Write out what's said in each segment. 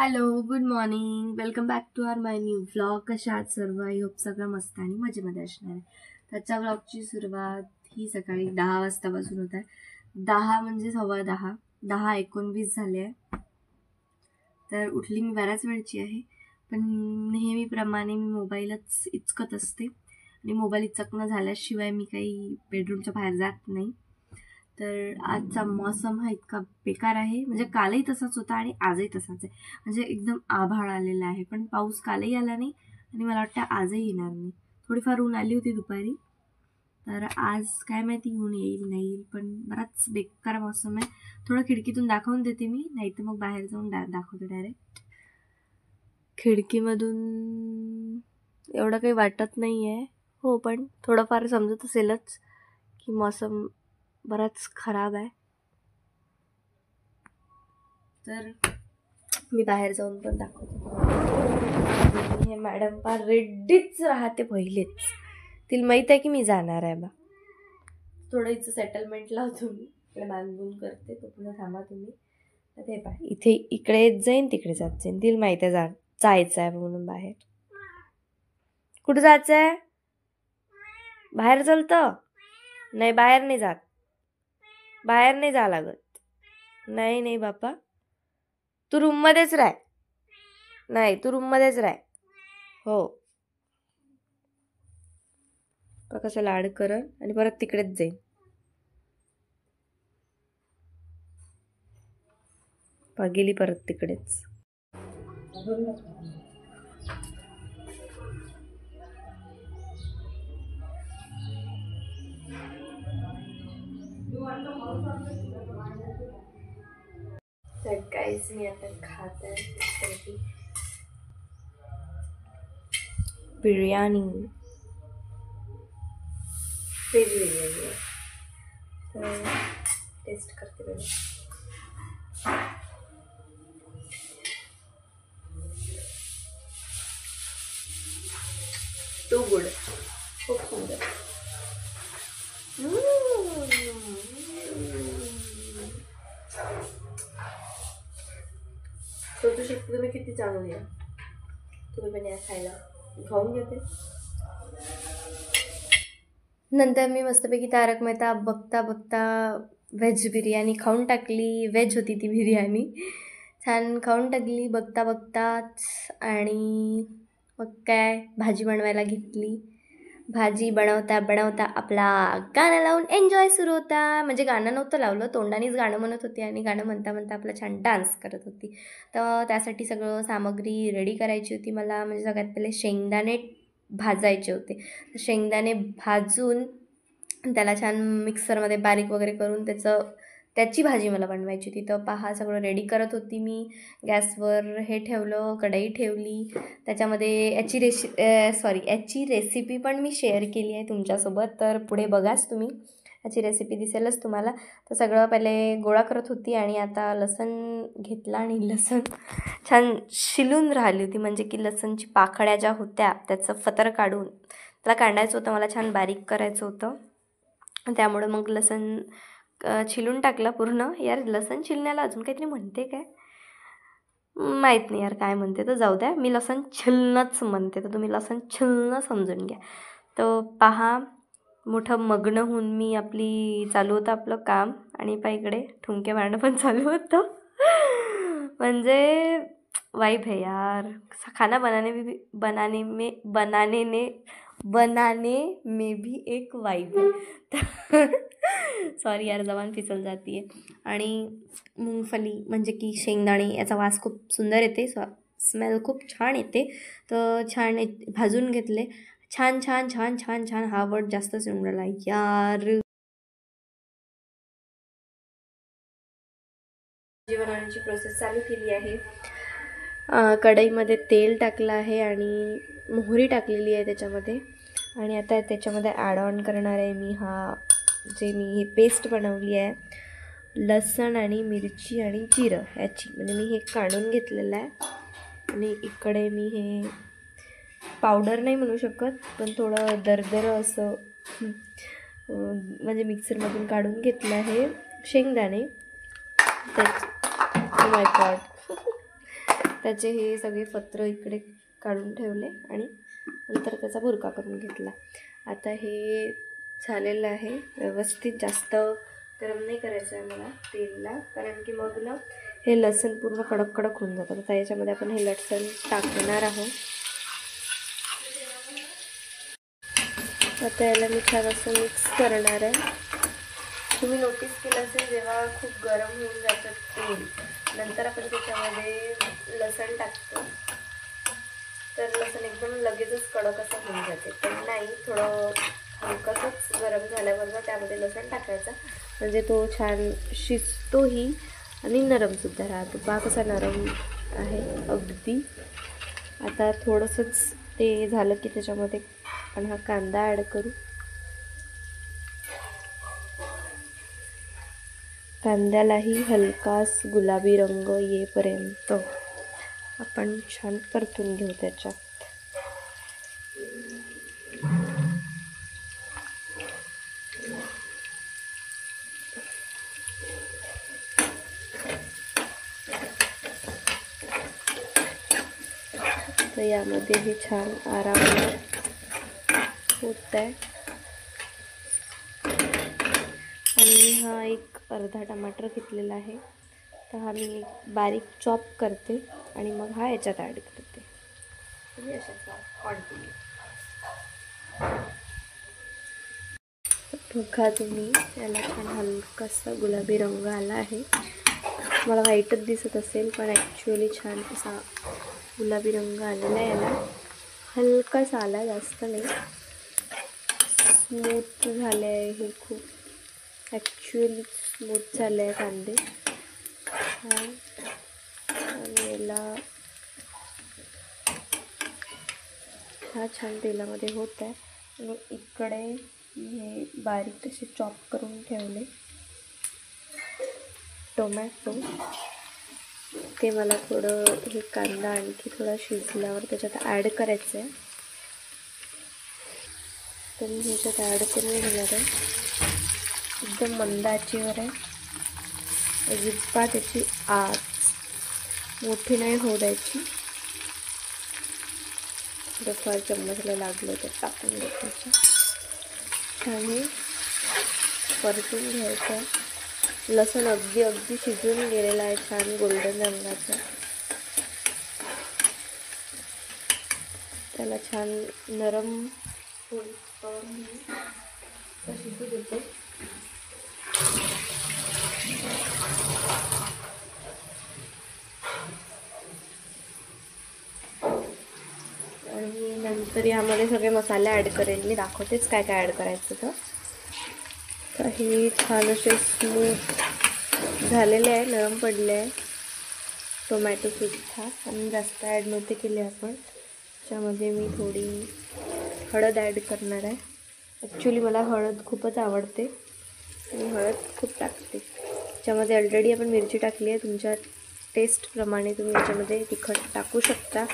Hello, good morning. Welcome back to our my new vlog. कशा आहात सर्व? I hope सगळं मस्त आणि मजेमध्ये असणार आहे. त्याच्या व्लॉगची सुरुवात ही सकाळी 10 वाजतापासून होत आहे. 10 म्हणजे 10:15, 10:19 झाले आहे. तर उठली मी बऱ्याच वेळची आहे, पण नेहमीप्रमाणे मी मोबाईलच इचकत असते आणि मोबाईल इचकणं झाल्याशिवाय मी काही बेडरूमच्या बाहेर जात नाही. तर आजचा मौसम हा इतका बेकार आहे, म्हणजे कालही तसाच होता आणि आजही तसाच आहे. म्हणजे एकदम आभाळ आलेला आहे, पण पाऊस कालही आला नाही आणि मला वाटतं आजही येणार नाही. थोडीफार ऊन आली होती दुपारी, तर आज काय माहिती ऊन येईल नाही येईल, पण बराच बेकार मौसम आहे. थोडं खिडकीतून दाखवून देते मी, नाही तर मग बाहेर जाऊन दाखवते डायरेक्ट. खिडकीमधून एवढं काही वाटत नाही आहे, हो, पण थोडंफार समजत असेलच की मौसम बराच खराब आहे. तर मी बाहेर जाऊन पण दाखवते. हे मॅडम फार रेडीच राहते पहिलेच. तिला माहित आहे की मी जाणार आहे बा. थोडं हिचं सेटलमेंट लावतो मी, इकडे बांधून करते, तो पुन्हा थांबा तुम्ही. तर ते पाय इथे इकडे येत जाईन तिकडे जात जाईन. तिला माहिती आहे जायचं आहे म्हणून बाहेर. कुठं जायचं आहे? बाहेर चलतं नाही, बाहेर नाही जात, बाहेर नाही जा लागत. नाही नाही बापा, तू रूममध्येच राह. नाही, तू रूममध्येच राह. हो, कसं लाड करन आणि परत तिकडेच जाईन. गेली परत तिकडेच. तर काहीच मी आता खात आहे बिर्याणी. व्हेज बिर्याणी आहे, तर टेस्ट करते पहिले. टू गुड, खूप सुंदर. सोचू शकते तुम्ही किती चांगली आहे. तुम्ही पण या खायला, खाऊन घेते. नंतर मी मस्तपैकी तारक मेहता बघता बघता व्हेज बिर्याणी खाऊन टाकली. व्हेज होती ती बिर्याणी, छान खाऊन टाकली बघता बघताच. आणि मग काय भाजी बनवायला घेतली. भाजी बनवता बनवता आपला गाणं लावून एन्जॉय सुरू होता. म्हणजे गाणं नव्हतं लावलं, तोंडानेच गाणं म्हणत होती आणि गाणं म्हणता म्हणता आपला छान डान्स करत होती. तर त्यासाठी सगळं सामग्री रेडी करायची होती मला. म्हणजे सगळ्यात पहिले शेंगदाणे भाजायचे होते. शेंगदाणे भाजून त्याला छान मिक्सरमध्ये बारीक वगैरे करून त्याची भाजी मला बनवायची होती. तर पहा सगळं रेडी करत होती मी. गॅसवर हे ठेवलं, कढई ठेवली. त्याच्यामध्ये याची रेसिपी पण मी शेअर केली आहे तुमच्यासोबत, तर पुढे बघाच तुम्ही, याची रेसिपी दिसेलच तुम्हाला. तर सगळं पहिले गोळा करत होती आणि आता लसण घेतला आणि लसण छान शिलून राहिली होती. म्हणजे की लसणची पाकळ्या ज्या होत्या त्याचं फतर काढून त्याला काढायचं होतं मला, छान बारीक करायचं होतं. त्यामुळे मग लसण छिलून टाकला पूर्ण. यार लसण छिलण्याला अजून काहीतरी म्हणते काय माहीत नाही यार काय म्हणते, तर जाऊ द्या, मी लसण छिलणंच म्हणते, तर तुम्ही लसण छिलणं समजून घ्या. तर पहा मोठं मग्न होऊन मी चालू होतं आपलं काम आणि इकडे ठुमके मारणं पण चालू होतं. म्हणजे वाइब है यार. खाना बनाने में भी एक वाइब है. सॉरी यार, जबान फिसल जाती है. आणि मुंगफली म्हणजे की शेंगदाणे, याचा वास खूप सुंदर येते, स्मेल खूप छान येते. तर छान भाजून घेतले. छान छान छान छान छान, हा वर्ड जास्तच येऊन राहिला यार. भाजी बनवण्याची प्रोसेस चालू केली आहे. कढईमध्ये तेल टाकलं आहे आणि मोहरी टाकलेली आहे त्याच्यामध्ये. आणि आता त्याच्यामध्ये ॲड ऑन करणार आहे मी मी ही पेस्ट बनवली आहे लसण आणि मिरची आणि जिरं याची. म्हणजे मी हे काढून घेतलेलं आहे. आणि इकडे मी हे पावडर नाही म्हणू शकत, पण थोडं दरदरं असं म्हणजे मिक्सरमधून काढून घेतलं आहे शेंगदाणे. माय गॉड, त्याचे हे सगळे पत्र इकडे काढून ठेवले आणि नंतर त्याचा बुरका करून घेतला. आता हे झालेलं आहे व्यवस्थित. जास्त गरम नाही करायचं आहे मला तेलला, कारण की मग ना हे लसूण पूर्ण कडक कडक होऊन जातं. आता याच्यामध्ये आपण हे लसूण टाकणार आहोत. आता याला मी छान असं मिक्स करणार आहे. तुम्ही नोटीस केलं असेल, जेव्हा खूप गरम होऊन जातं तेल, नंतर आपण त्याच्यामध्ये लसूण टाकतो तर लसूण एकदम लगेचच कडक असं होऊन जाते. पण नाही, थोडं हलकंसंच गरम झाल्याबरोबर त्यामध्ये लसूण टाकायचा, म्हणजे तो छान शिजतोही आणि नरमसुद्धा राहतो. पहा कसा नरम आहे अगदी. आता थोडंसंच ते झालं की त्याच्यामध्ये आपण हा कांदा ॲड करू. कांद्यालाही हलकास गुलाबी रंग येईपर्यंत आपण छान परतून घेऊ त्याच्यात. तर यामध्ये हे छान आरामाने होत आहे. आणि मी हा एक अर्धा टमाटर घेतलेला आहे, तर हा मी बारीक चॉप करते आणि मग हा याच्यात ॲड करते. म्हणजे अशाचा क्वांटिटी बघा तुम्ही. याला छान हलकासा गुलाबी रंग आला आहे. मला वाईटच दिसत असेल, पण ॲक्च्युअली छान असा गुलाबी रंग आलेला आहे. याला हलकासा आला, जास्त नाही. स्मूथ झाले आहे हे खूप. ॲक्च्युअली स्मूथ झाले आहे कांदे. आणि याला हा छान तेलामध्ये होत आहे. आणि इकडे हे बारीक असे चॉप करून ठेवले टोमॅटो, ते मला थोडं हे कांदा आणखी थोडा शिजल्यावर त्याच्यात ॲड करायचं आहे. तर मी ह्याच्यात ॲड करून घेणार आहे. एकदम मंद आचेवर आहे. अजिबात त्याची आच मोठी नाही होऊ द्यायची. थोडंफार चम्मचला लागलं तर टाकून द्यायचं. छान हे परतून घ्यायचं आहे. लसूण अगदी शिजून गेलेला आहे, छान गोल्डन रंगाचा. त्याला छान नरम शिजू देते. आणि नंतर यामध्ये सगळे मसाले ॲड करेल. मी दाखवतेच काय काय ॲड करायचं. तर हे छान असे स्मूथ झालेले आहे, नरम पडले आहे टोमॅटोसुद्धा. आणि जास्त ॲड नव्हते केले आपण. त्याच्यामध्ये मी थोडी हळद ॲड करणार आहे. ॲक्च्युली मला हळद खूपच आवडते, मी हळद खूप टाकते. त्याच्यामध्ये ऑलरेडी आपण मिरची टाकली आहे. तुमच्या टेस्टप्रमाणे तुम्ही याच्यामध्ये तिखट टाकू शकता.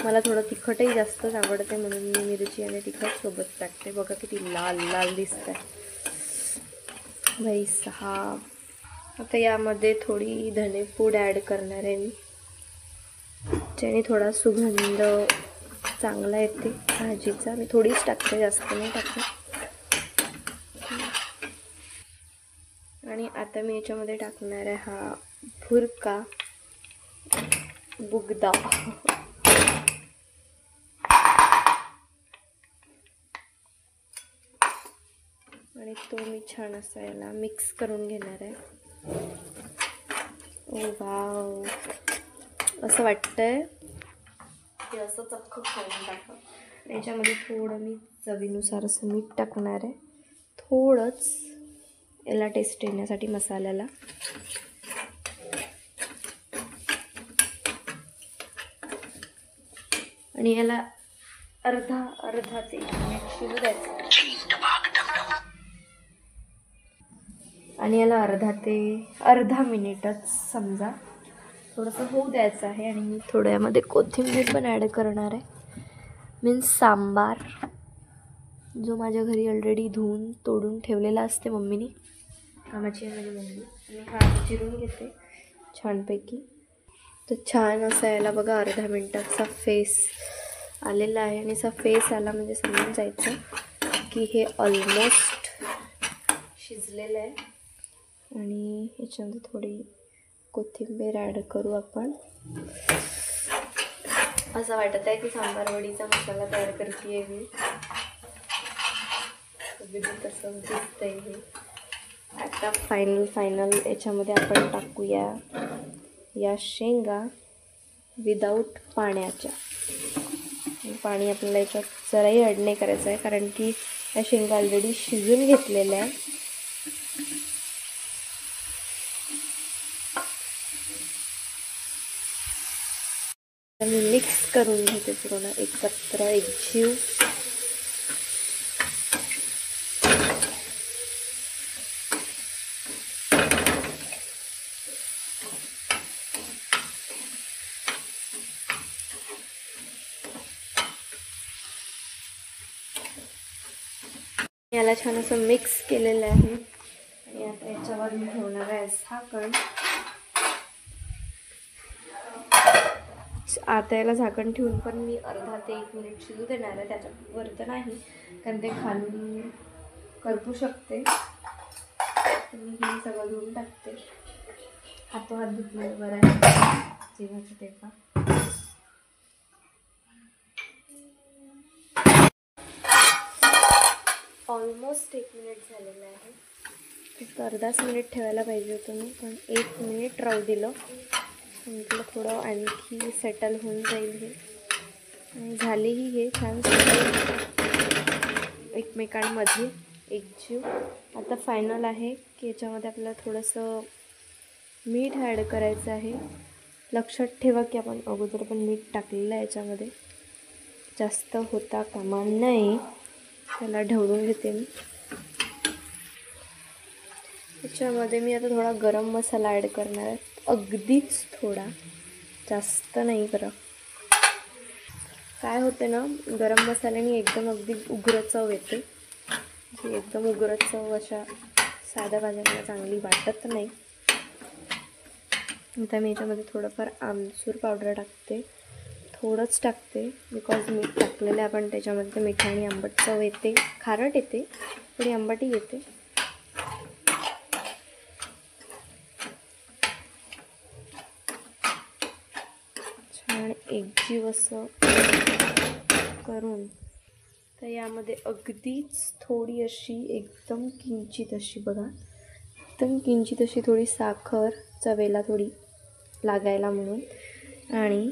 मला थोडं तिखटही जास्तच आवडते, म्हणून मी मिरची आणि तिखट सोबत टाकते. बघा किती लाल लाल दिसत आहे भाई साहब. आता यामध्ये थोडी धनेपूड ॲड करणार आहे मी, ज्याने थोडा सुगंध चांगला येते भाजीचा. मी थोडीच टाकते, जास्त नाही टाकते. आणि आता मी याच्यामध्ये टाकणार आहे हा भुर्का बुगदा. आणि तो मी छान असा याला मिक्स करून घेणार आहे. ओ वाव, असं वाटतंय की असं चक्क खाऊन टाका. याच्यामध्ये थोडं मी चवीनुसार असं मीठ टाकणार आहे, थोडंच याला टेस्ट येण्यासाठी मसाल्याला. आणि याला अर्धा ते शिजू द्यायचं. आणि याला अर्धा मिनिटच समजा थोडंसं होऊ द्यायचं आहे. आणि मी थोडं यामध्ये कोथिंबीर पण ॲड करणार आहे. मीन्स सांबार, जो माझ्या घरी ऑलरेडी धुवून तोडून ठेवलेला असते मम्मीने. कामाची आहे माझी मम्मी. आणि हा चिरून घेते छानपैकी. तर छान असा याला बघा अर्धा मिनटाचा फेस आलेला आहे. आणि असा फेस आला म्हणजे समजून जायचं की हे ऑलमोस्ट शिजलेलं आहे. आणि ह्याच्यामध्ये थोडी कोथिंबीर ॲड करू आपण. असं वाटत आहे की सांबार वडीचा मसाला तयार करते आहे मी. तसंच दिसतंय हे. आता फायनल याच्यामध्ये आपण टाकूया या शेंगा विदाऊट पाण्याच्या. पाणी आपल्याला याच्यात जराही ॲड नाही करायचं आहे कारण की या शेंगा ऑलरेडी शिजून घेतलेल्या आहे. मी मिक्स करून घेते पूर्ण एकत्र एकजीव. याला छान असं मिक्स केलेलं आहे. आणि आता याच्यावर मी ठेवणार आहे झाकण. आता याला झाकण ठेवून पण मी अर्धा ते 1 मिनिट शिजू देणार आहे. त्याच्यावर तर नाही कारण ते खालून करपू शकते. मी हे सगळं धुवून टाकते. हात धुतलेलं बरं आहे जेव्हाचं तेव्हा. ऑलमोस्ट 1 मिनिट झालेलं आहे. फक्त अर्धाच मिनिट ठेवायला पाहिजे होतं मी पण 1 मिनिट राहू दिलं. म्हटलं थोडं आणखी सेटल होऊन जाईल हे. आणि झालेही हे छान एकमेकांमध्ये एकजीव. आता फायनल आहे की याच्यामध्ये आपल्याला थोडंसं मीठ ॲड करायचं आहे. लक्षात ठेवा की आपण अगोदर पण मीठ टाकलेलं आहे याच्यामध्ये. जास्त होता कामा नये. त्याला ढवळून घेते मी. त्याच्यामध्ये मी आता थोडा गरम मसाला ॲड करणार आहे. अगदीच थोडा, जास्त नाही करा. काय होते ना गरम मसाल्याने एकदम अगदी उग्र चव येते. जी एकदम उग्र चव अशा साध्या भाज्यांना चांगली वाटत नाही. आता मी याच्यामध्ये थोडंफार आमचूर पावडर टाकते. थोडंच टाकते बिकॉज मीठ टाकलेलं आहे आपण त्याच्यामध्ये. मिठाने आंबट चव येते, खारट येते, थोडी आंबटही येते. छान एकजीव असं करून तर यामध्ये अगदीच थोडी अशी एकदम किंचित अशी बघा एकदम किंचित अशी थोडी साखर चवेला थोडी लागायला म्हणून. आणि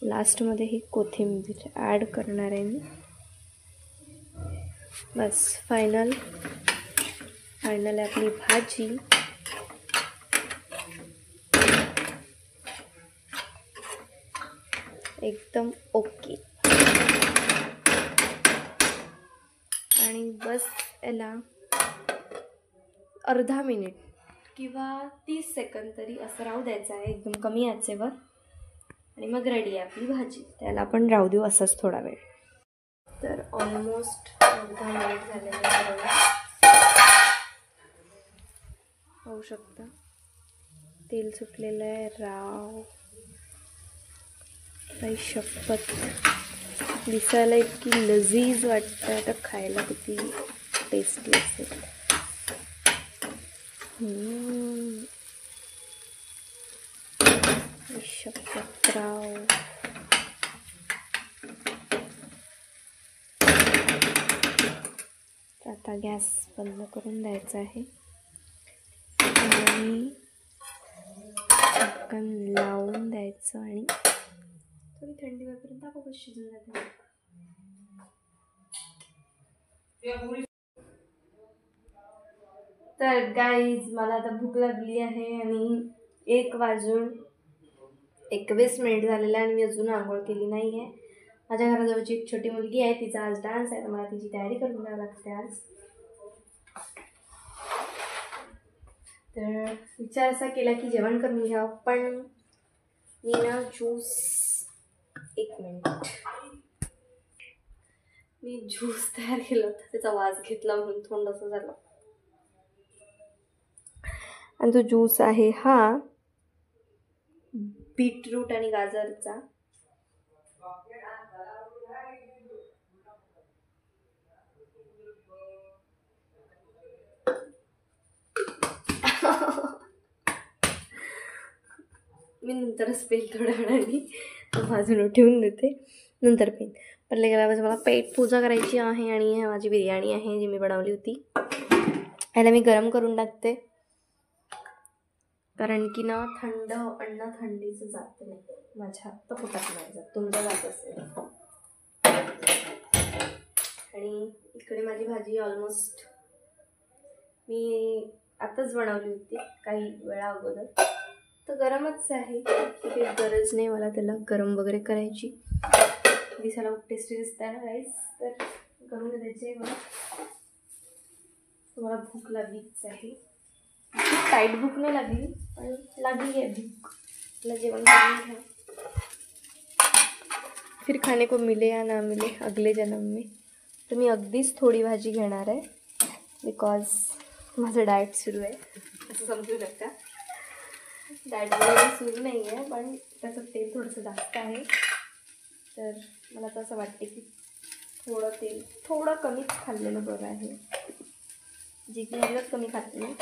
लास्टमध्ये ही कोथिंबीर ॲड करणार आहे मी. बस फायनल आहे आपली भाजी. एकदम ओके. आणि बस याला अर्धा मिनिट किंवा 30 सेकंद तरी असं राहू द्यायचं आहे एकदम कमी आचेवर. आणि मग रेडी आहे आपली भाजी. त्याला आपण राहू देऊ असंच थोडा वेळ. तर ऑलमोस्ट अर्धा मिनिट झालेलं आहे. पाहू शकता तेल सुटलेलं आहे. राव काही शपथ दिसायला इतकी लजीज वाटतं तर खायला किती टेस्टी असेल. शपथ राव. आता गॅस बंद करून द्यायचा आहे आणि झाकण लावून द्यायचं आणि थोडी थंडी वापर्यंत आपोआप शिजून जाते. तर गाईज मला आता भूक लागली आहे आणि 1:21 झालेला आहे आणि मी अजून आंघोळ केली नाही आहे. माझ्या घराजवळची एक छोटी मुलगी आहे, तिचा आज डान्स आहे तर मला तिची तयारी करून द्यावी लागते आज. तर विचार असा केला की जेवण करून घ्यावं पण मी ना ज्यूस 1 मिनिट मी ज्यूस तयार केला होता त्याचा वास घेतला म्हणून थोडंसं झालं. आणि तो ज्यूस आहे हा बीटरूट आणि गाजरचा. मी नंतरच पेन थोड्या वेळाने बाजूला ठेवून देते, नंतर पेन. पहिले गेल्या वेळेस मला पेट पूजा करायची आहे आणि ही माझी बिर्याणी आहे जी मी बनवली होती. ह्याला मी गरम करून टाकते कारण की ना थंड अन्न थंडीचं जात नाही, माझ्या तर पोटात नाही जात, तुमच्या जात असेल. आणि इकडे माझी भाजी ऑलमोस्ट मी आताच बनवली होती काही वेळा अगोदर, तर गरमच आहे, काही गरज नाही मला त्याला गरम वगैरे करायची. दिसायला खूप टेस्टी दिसत आहे ना गाईस, तर करून द्यायचे मला. तुम्हाला भूक लागलीच आहे, खूप टाईट भूक नाही लागली पण लागली आहे भूक. मला जेवण करून घ्या, फिर खाने को मिले या ना मिले अगले जन्म में. तर मी अगदीच थोडी भाजी घेणार आहे बिकॉज माझं डाएट सुरू आहे, असं समजू शकता. डाएट वगैरे सुरू नाही आहे पण त्याचं तेल थोडंसं जास्त आहे, तर मला तर असं वाटते की थोडं तेल थोडं कमीच खाल्लेलं बरं आहे. जी की मी कमी खाते, मी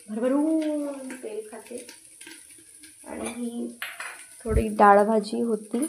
भरभरून तेल खाते. आणि ही थोडी डाळ भाजी होती,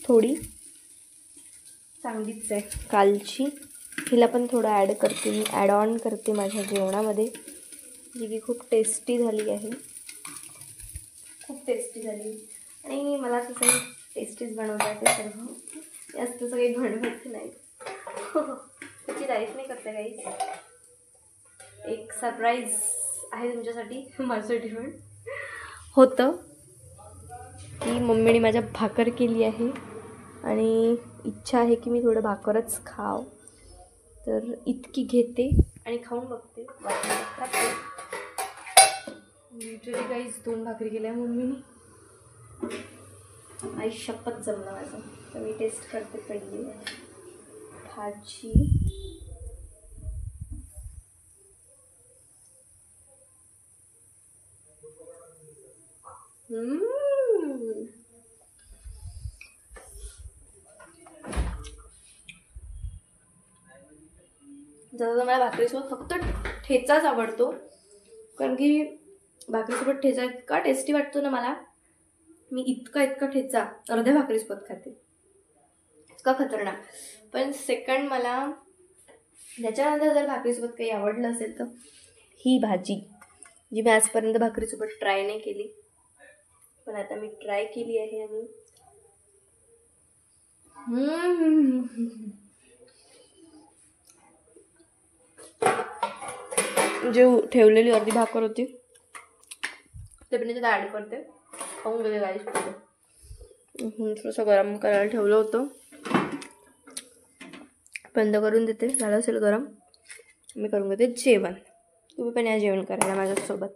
थोडी चांगलीच आहे कालची, हिला पण थोडं ॲड करते मी, ॲड ऑन करते माझ्या जेवणामध्ये, जी की खूप टेस्टी झाली आहे, खूप टेस्टी झाली. आणि मला तसं टेस्टीच बनवता येते सर्व, जास्त सगळी बनवत नाही. त्याची तारीफ नाही करते काही. एक सरप्राईज आहे तुमच्यासाठी, माझ्यासाठी पण होतं की मम्मीने माझ्या भाकर केली आहे आणि इच्छा आहे की मी थोडं भाकरच खाव, तर इतकी घेते आणि खाऊन बघते. लिटरली काहीच 2 भाकरी केल्या मम्मीने, आई शपथ जमलं माझं. तर मी टेस्ट करते पहिले भाजी. जसं मला भाकरीसोबत फक्त ठेचाच आवडतो, कारण की भाकरीसोबत ठेचा इतका टेस्टी वाटतो ना मला, मी इतका ठेचा अर्ध्या भाकरीसोबत खाते, इतका खतरनाक. पण सेकंड मला त्याच्यानंतर जर भाकरीसोबत काही आवडलं असेल तर ही भाजी, जी मी आजपर्यंत भाकरीसोबत ट्राय नाही केली, पण आता मी ट्राय केली आहे. आणि जे ठेवलेली अर्धी भाकर होती ते पण त्याच्यात ॲड करते, खाऊन गेले गाईस. थोडंसं गरम करायला ठेवलं होतं, बंद करून देते, झालं असेल गरम, मी करून घेते जेवण. तुम्ही पण या जेवण करायला माझ्यासोबत.